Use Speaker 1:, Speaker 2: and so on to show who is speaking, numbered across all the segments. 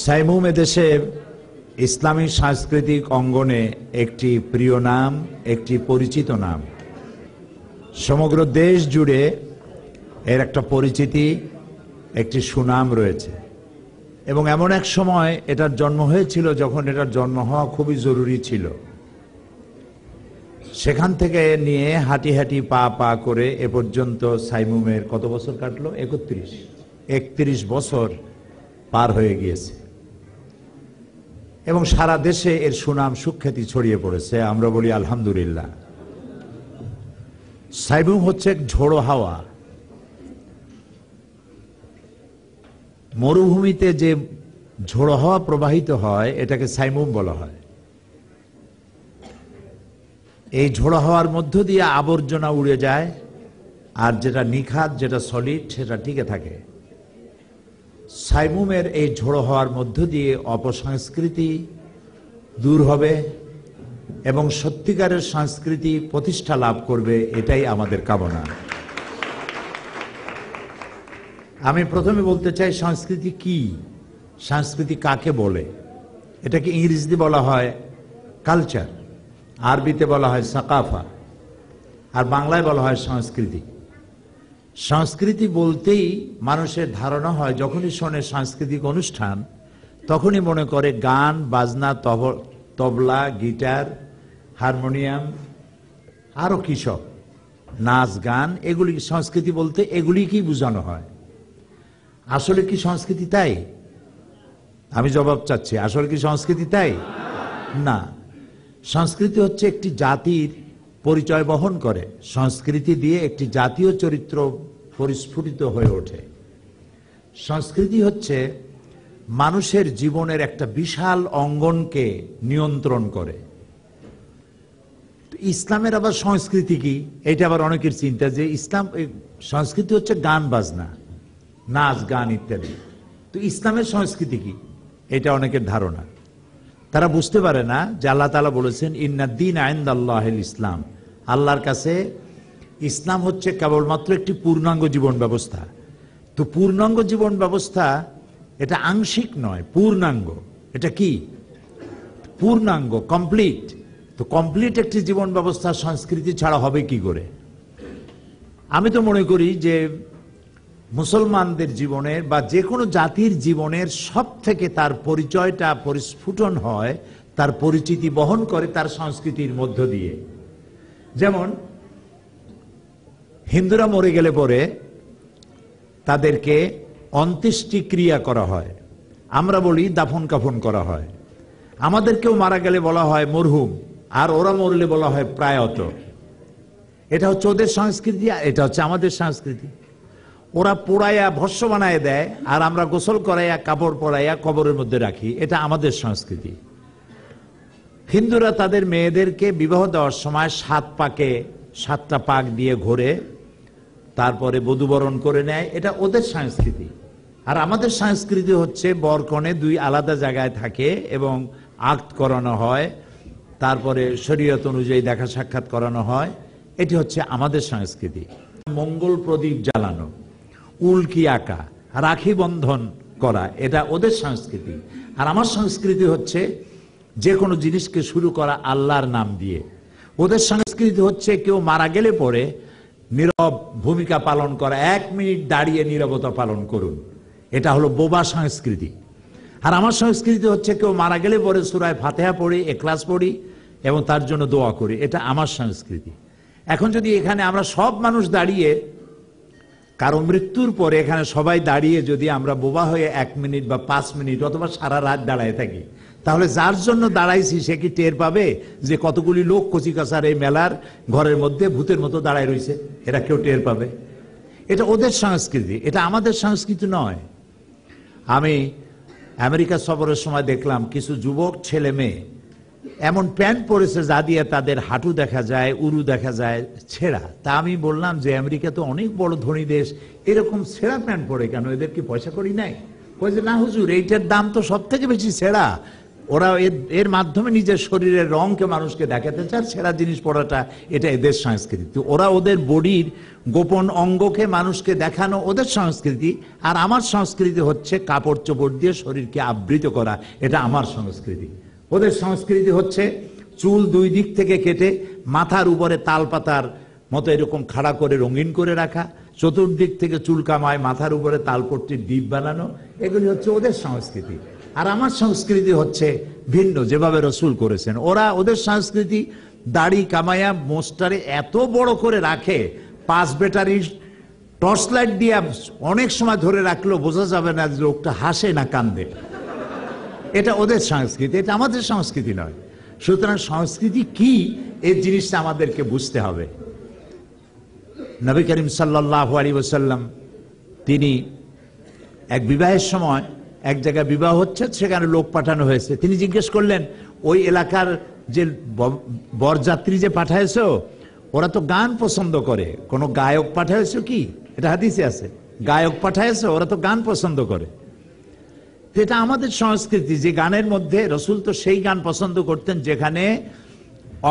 Speaker 1: সাইমুম এদেশে ইসলামী সাংস্কৃতিক অঙ্গনে একটি প্রিয় নাম, একটি পরিচিত নাম। সমগ্র দেশ জুড়ে এর একটা পরিচিতি, একটি সুনাম রয়েছে। এবং এমন এক সময় এটার জন্ম হয়েছিল যখন এটার জন্ম হওয়া খুবই জরুরি ছিল। সেখান থেকে নিয়ে হাঁটি হাঁটি পা পা করে এ পর্যন্ত সাইমুমের কত বছর কাটলো? 31 বছর পার হয়ে গিয়েছে এবং সারা দেশে এর সুনাম সুখ্যাতি ছড়িয়ে পড়েছে। আমরা বলি আলহামদুলিল্লাহ। সাইমুম হচ্ছে এক ঝোড়ো হাওয়া। মরুভূমিতে যে ঝোড়ো হাওয়া প্রবাহিত হয় এটাকে সাইমুম বলা হয়। এই ঝোড়ো হাওয়ার মধ্য দিয়ে আবর্জনা উড়ে যায়, আর যেটা নিখাত, যেটা সলিড, সেটা টিকে থাকে। সাইমুমের এই ঝোড়ো হওয়ার মধ্য দিয়ে অপসংস্কৃতি দূর হবে এবং সত্যিকারের সংস্কৃতি প্রতিষ্ঠা লাভ করবে, এটাই আমাদের কামনা। আমি প্রথমে বলতে চাই সংস্কৃতি কি, সংস্কৃতি কাকে বলে। এটাকে ইংরেজিতে বলা হয় কালচার, আরবিতে বলা হয় সাকাফা, আর বাংলায় বলা হয় সংস্কৃতি। সংস্কৃতি বলতেই মানুষের ধারণা হয়, যখনই শোনে সাংস্কৃতিক অনুষ্ঠান তখনই মনে করে গান বাজনা, তবলা, গিটার, হারমোনিয়াম, আরো কি সব, নাচ গান, এগুলি সংস্কৃতি বলতে এগুলি কি বোঝানো হয়। আসলে কি সংস্কৃতি তাই? আমি জবাব চাচ্ছি, আসলে কি সংস্কৃতি তাই? না। সংস্কৃতি হচ্ছে একটি জাতির পরিচয় বহন করে। সংস্কৃতি দিয়ে একটি জাতীয় চরিত্র পরিস্ফুটিত হয়ে ওঠে। সংস্কৃতি হচ্ছে মানুষের জীবনের একটা বিশাল অঙ্গনকে নিয়ন্ত্রণ করে। ইসলামের আবার সংস্কৃতি কি, এটা আবার অনেকের চিন্তা যে ইসলাম সংস্কৃতি হচ্ছে গান বাজনা, নাচ গান ইত্যাদি। তো ইসলামের সংস্কৃতি কি, এটা অনেকের ধারণা। তারা বুঝতে পারে না যে আল্লাহ তাআলা বলেছেন ইন্নাদ-দীন ইনদাল্লাহিল ইসলাম। আল্লাহর কাছে ইসলাম হচ্ছে কেবলমাত্র একটি পূর্ণাঙ্গ জীবন ব্যবস্থা। তো পূর্ণাঙ্গ জীবন ব্যবস্থা এটা আংশিক নয়, পূর্ণাঙ্গ। এটা কি? পূর্ণাঙ্গ, কমপ্লিট। তো কমপ্লিট একটি জীবন ব্যবস্থা সংস্কৃতি ছাড়া হবে কি করে? আমি তো মনে করি যে মুসলমানদের জীবনের বা যে কোনো জাতির জীবনের সব থেকে তার পরিচয়টা পরিস্ফুটন হয়, তার পরিচিতি বহন করে তার সংস্কৃতির মধ্য দিয়ে। যেমন হিন্দুরা মরে গেলে পরে তাদেরকে অন্ত্যেষ্টিক্রিয়া করা হয়, আমরা বলি দাফন কাফন করা হয়। আমাদেরকেও মারা গেলে বলা হয় মরহুম, আর ওরা মরলে বলা হয় প্রায়ত। এটা হচ্ছে ওদের সংস্কৃতি, আর এটা হচ্ছে আমাদের সংস্কৃতি। ওরা পোড়াইয়া ভস্য বানায় দেয়, আর আমরা গোসল করাইয়া কাপড় পরাইয়া কবরের মধ্যে রাখি, এটা আমাদের সংস্কৃতি। হিন্দুরা তাদের মেয়েদেরকে বিবাহ দেওয়ার সময় 7টা পাক দিয়ে ঘোরে, তারপরে বধূবরণ করে নেয়, এটা ওদের সংস্কৃতি। আর আমাদের সংস্কৃতি হচ্ছে বরকনে 2 আলাদা জায়গায় থাকে এবং আকদ করানো হয়, তারপরে শরীয়ত অনুযায়ী দেখা সাক্ষাৎ করানো হয়। এটি হচ্ছে আমাদের সংস্কৃতি। মঙ্গল প্রদীপ জ্বালানো, উল্কি আঁকা, রাখি বন্ধন করা, এটা ওদের সংস্কৃতি। আর আমার সংস্কৃতি হচ্ছে যে কোনো জিনিসকে শুরু করা আল্লাহর নাম দিয়ে। ওদের সংস্কৃতি হচ্ছে কেউ মারা গেলে পরে নীরব ভূমিকা পালন করা, 1 মিনিট দাঁড়িয়ে নীরবতা পালন করুন, এটা হলো বোবা সংস্কৃতি। আর আমার সংস্কৃতি হচ্ছে কেউ মারা গেলে পরে সূরা ফাতিহা পড়ি, ইখলাস পড়ি এবং তার জন্য দোয়া করি, এটা আমার সংস্কৃতি। এখন যদি এখানে আমরা সব মানুষ দাঁড়িয়ে, কারো মৃত্যুর পরে এখানে সবাই দাঁড়িয়ে যদি আমরা বোবা হয়ে 1 মিনিট বা 5 মিনিট অথবা সারা রাত দাঁড়ায় থাকি, তাহলে যার জন্য দাঁড়াইছি সে কি টের পাবে যে কতগুলি লোক কচিকাচার এই মেলার ঘরের মধ্যে ভূতের মতো দাঁড়ায় রয়েছে? এরা কেউ টের পাবে? এটা ওদের সংস্কৃতি, এটা আমাদের সংস্কৃতি নয়। আমি আমেরিকা সফরের সময় দেখলাম কিছু যুবক ছেলে মেয়ে এমন প্যান্ট পরেছে যা দিয়ে তাদের হাঁটু দেখা যায়, উরু দেখা যায় ছেঁড়া। তা আমি বললাম যে আমেরিকা তো অনেক বড় ধনী দেশ, এরকম ছেঁড়া প্যান্ট পরে কেন? এদের কি পয়সা করি নাই? কই যে না হুজুর, এইটার দাম তো সব থেকে বেশি ছেঁড়া, ওরা এর মাধ্যমে নিজের শরীরের রংকে মানুষকে দেখাতে চায়, সেরা জিনিস পড়াটা এটা এদের সংস্কৃতি। তো ওরা ওদের বডির গোপন অঙ্গকে মানুষকে দেখানো ওদের সংস্কৃতি, আর আমার সংস্কৃতি হচ্ছে কাপড় চোপড় দিয়ে শরীরকে আবৃত করা, এটা আমার সংস্কৃতি। ওদের সংস্কৃতি হচ্ছে চুল দুই দিক থেকে কেটে মাথার উপরে তাল পাতার মতো এরকম খাড়া করে রঙিন করে রাখা, চতুর্দিক থেকে চুল কামায়, মাথার উপরে তালপট্টির দ্বীপ বানানো, এগুলি হচ্ছে ওদের সংস্কৃতি। আর আমার সংস্কৃতি হচ্ছে ভিন্ন, যেভাবে রসুল করেছেন। ওদের সংস্কৃতি দাড়ি কামায়া মোস্টারে এত বড় করে রাখে, 5 ব্যাটারির টর্চ লাইট দিয়ে অনেক সময় ধরে রাখলেও বোঝা যাবে না যে লোকটা হাসে না কান্দে। এটা ওদের সংস্কৃতি, এটা আমাদের সংস্কৃতি নয়। সুতরাং সংস্কৃতি কি এই জিনিসটা আমাদেরকে বুঝতে হবে। নবী করিম সাল্লাল্লাহু আলাইহি ওয়াসাল্লাম তিনি এক বিবাহের সময়, এক জায়গায় বিবাহ হচ্ছে, সেখানে লোক পাঠানো হয়েছে। তিনি জিজ্ঞেস করলেন, ওই এলাকার যে বরযাত্রী যে পাঠাইছো, ওরা তো গান পছন্দ করে, কোন গায়ক পাঠাইছো কি? এটা হাদিসে আছে, গায়ক পাঠাইছো, ওরা তো গান পছন্দ করে। এটা আমাদের সংস্কৃতি যে গানের মধ্যে, রসুল তো সেই গান পছন্দ করতেন যেখানে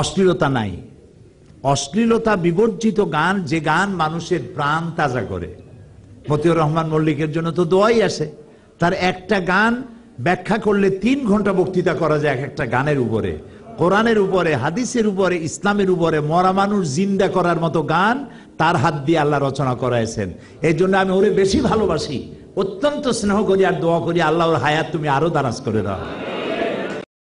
Speaker 1: অশ্লীলতা নাই, অশ্লীলতা বিবর্জিত গান, যে গান মানুষের প্রাণ তাজা করে। মতিউর রহমান মল্লিকের জন্য তো দোয়াই আসে, তার একটা গান ব্যাখ্যা করলে 3 ঘন্টা বক্তৃতা করা যায় এক একটা গানের উপরে, কোরআনের উপরে, হাদিসের উপরে, ইসলামের উপরে। মরা মানুষ জিন্দা করার মতো গান তার হাত দিয়ে আল্লাহ রচনা করাইছেন। এই জন্য আমি ওরে বেশি ভালোবাসি, অত্যন্ত স্নেহ করি আর দোয়া করি, আল্লাহ ওর হায়াত তুমি আরো দারাজ করে দাও।